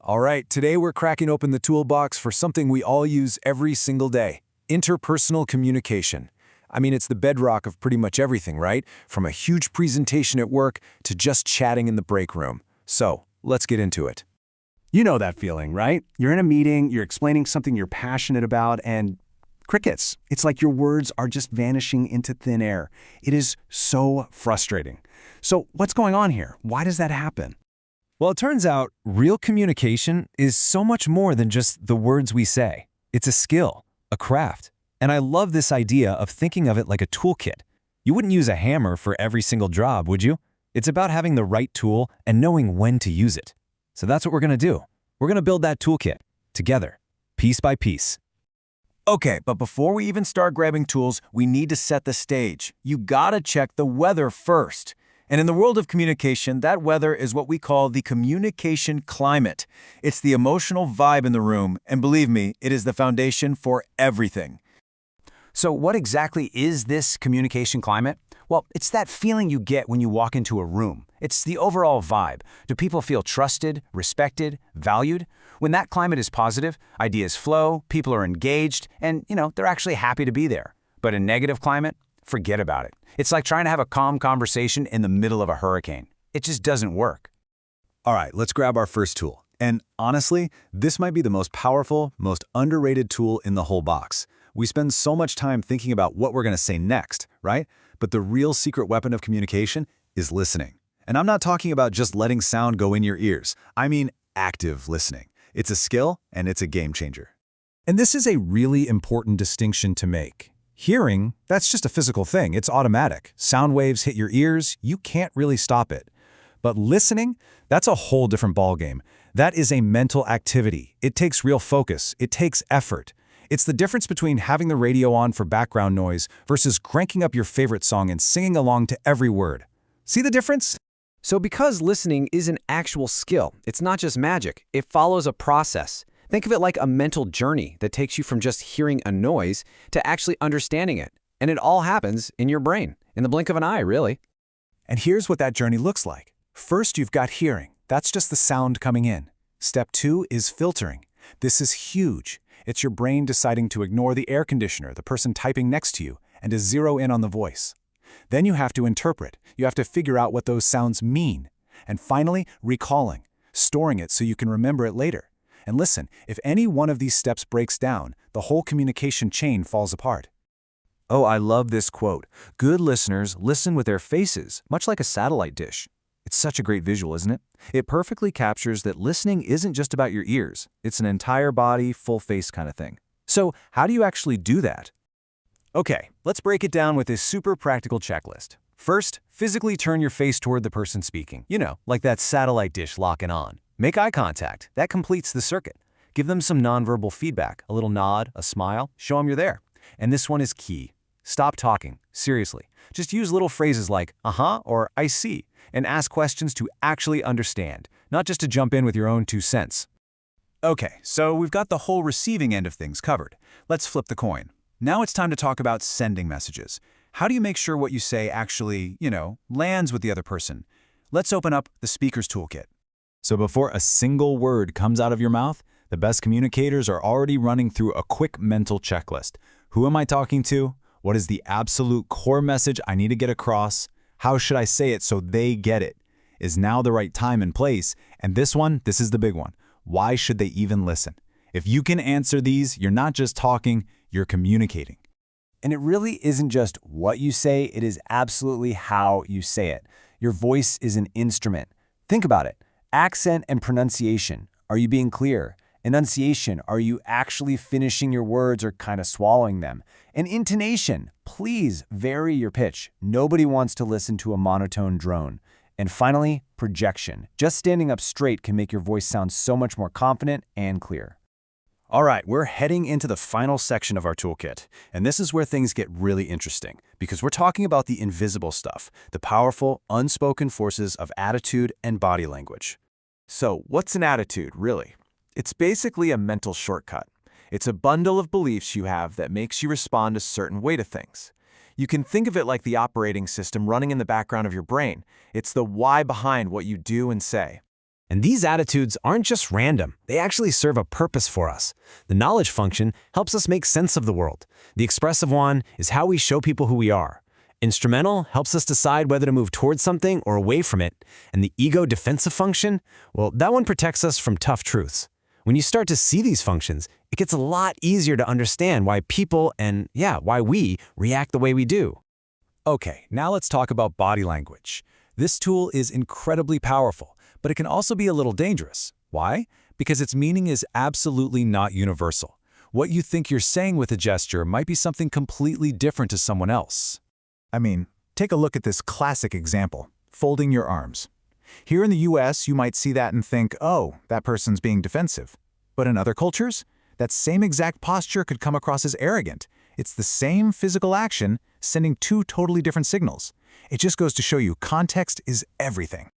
All right, today we're cracking open the toolbox for something we all use every single day: interpersonal communication. I mean, it's the bedrock of pretty much everything, right? From a huge presentation at work to just chatting in the break room. So, let's get into it. You know that feeling, right? You're in a meeting, you're explaining something you're passionate about, and crickets. It's like your words are just vanishing into thin air. It is so frustrating. So what's going on here? Why does that happen? Well, it turns out real communication is so much more than just the words we say. It's a skill, a craft. And I love this idea of thinking of it like a toolkit. You wouldn't use a hammer for every single job, would you? It's about having the right tool and knowing when to use it. So that's what we're going to do. We're going to build that toolkit together, piece by piece. Okay, but before we even start grabbing tools, we need to set the stage. You gotta check the weather first. And in the world of communication, that weather is what we call the communication climate. It's the emotional vibe in the room, and believe me, it is the foundation for everything. So what exactly is this communication climate? Well, it's that feeling you get when you walk into a room. It's the overall vibe. Do people feel trusted, respected, valued? When that climate is positive, ideas flow, people are engaged, and, they're actually happy to be there. But a negative climate? Forget about it. It's like trying to have a calm conversation in the middle of a hurricane. It just doesn't work. All right, let's grab our first tool. And honestly, this might be the most powerful, most underrated tool in the whole box. We spend so much time thinking about what we're going to say next, right? But the real secret weapon of communication is listening. And I'm not talking about just letting sound go in your ears. I mean active listening. It's a skill, and it's a game changer. And this is a really important distinction to make. Hearing, that's just a physical thing. It's automatic. Sound waves hit your ears, you can't really stop it. But listening, that's a whole different ballgame. That is a mental activity. It takes real focus. It takes effort. It's the difference between having the radio on for background noise versus cranking up your favorite song and singing along to every word. See the difference? So because listening is an actual skill, it's not just magic, it follows a process. Think of it like a mental journey that takes you from just hearing a noise to actually understanding it. And it all happens in your brain, in the blink of an eye, really. And here's what that journey looks like. First, you've got hearing. That's just the sound coming in. Step 2 is filtering. This is huge. It's your brain deciding to ignore the air conditioner, the person typing next to you, and to zero in on the voice. Then you have to interpret. You have to figure out what those sounds mean. And finally, recalling, storing it so you can remember it later. And listen, if any one of these steps breaks down, the whole communication chain falls apart. Oh, I love this quote. Good listeners listen with their faces, much like a satellite dish. It's such a great visual, isn't it? It perfectly captures that listening isn't just about your ears. It's an entire body, full face kind of thing. So how do you actually do that? Okay, let's break it down with this super practical checklist. First, physically turn your face toward the person speaking. Like that satellite dish locking on. Make eye contact. That completes the circuit. Give them some nonverbal feedback, a little nod, a smile, show them you're there. And this one is key. Stop talking. Seriously. Just use little phrases like, uh-huh, or I see, and ask questions to actually understand, not just to jump in with your own 2 cents. Okay, so we've got the whole receiving end of things covered. Let's flip the coin. Now it's time to talk about sending messages. How do you make sure what you say actually, lands with the other person? Let's open up the speaker's toolkit. So before a single word comes out of your mouth, the best communicators are already running through a quick mental checklist. Who am I talking to? What is the absolute core message I need to get across? How should I say it so they get it? Is now the right time and place? And this is the big one. Why should they even listen? If you can answer these, you're not just talking, you're communicating. And it really isn't just what you say, it is absolutely how you say it. Your voice is an instrument. Think about it. Accent and pronunciation. Are you being clear? Enunciation. Are you actually finishing your words or kind of swallowing them? And intonation. Please vary your pitch. Nobody wants to listen to a monotone drone. And finally, projection. Just standing up straight can make your voice sound so much more confident and clear. All right, we're heading into the final section of our toolkit, and this is where things get really interesting, because we're talking about the invisible stuff, the powerful, unspoken forces of attitude and body language. So, what's an attitude, really? It's basically a mental shortcut. It's a bundle of beliefs you have that makes you respond a certain way to things. You can think of it like the operating system running in the background of your brain. It's the why behind what you do and say. And these attitudes aren't just random, they actually serve a purpose for us. The knowledge function helps us make sense of the world. The expressive one is how we show people who we are. Instrumental helps us decide whether to move towards something or away from it. And the ego defensive function, well, that one protects us from tough truths. When you start to see these functions, it gets a lot easier to understand why people and, why we react the way we do. Okay, now let's talk about body language. This tool is incredibly powerful, but it can also be a little dangerous. Why? Because its meaning is absolutely not universal. What you think you're saying with a gesture might be something completely different to someone else. I mean, take a look at this classic example, folding your arms. Here in the US, you might see that and think, oh, that person's being defensive. But in other cultures, that same exact posture could come across as arrogant. It's the same physical action, sending two totally different signals. It just goes to show you context is everything.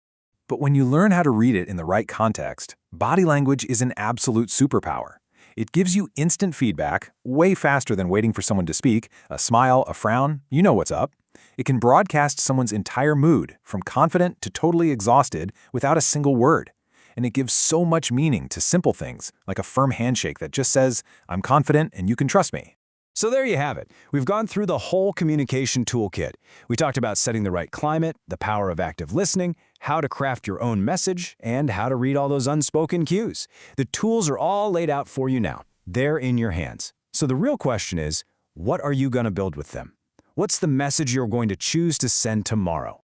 But when you learn how to read it in the right context, body language is an absolute superpower. It gives you instant feedback, way faster than waiting for someone to speak, a smile, a frown, you know what's up. It can broadcast someone's entire mood, from confident to totally exhausted, without a single word. And it gives so much meaning to simple things, like a firm handshake that just says, I'm confident and you can trust me. So there you have it. We've gone through the whole communication toolkit. We talked about setting the right climate, the power of active listening, how to craft your own message, and how to read all those unspoken cues. The tools are all laid out for you now. They're in your hands. So the real question is, what are you going to build with them? What's the message you're going to choose to send tomorrow?